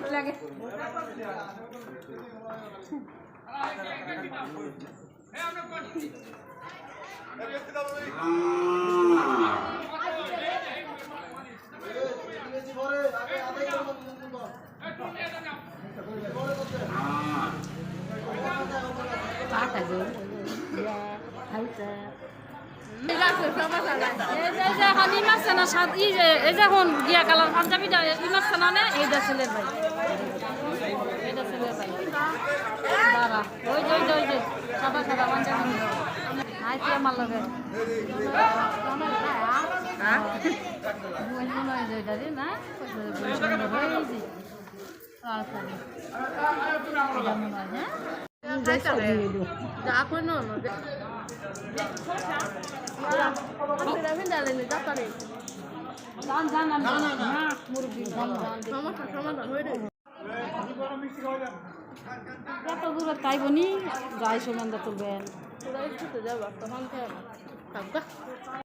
শীত লাগে এখন গিয়া কালার পাঞ্জাবিটা ইমার সানানে এইটা ছেলের ভাই এটা ছেলের ভাই দাঁড়া ওই যে ওই যে সাদা সাদা পাঞ্জাবি আইতে আমার লগে না এত দূরে তাইবনি যাই সমান তুলবেন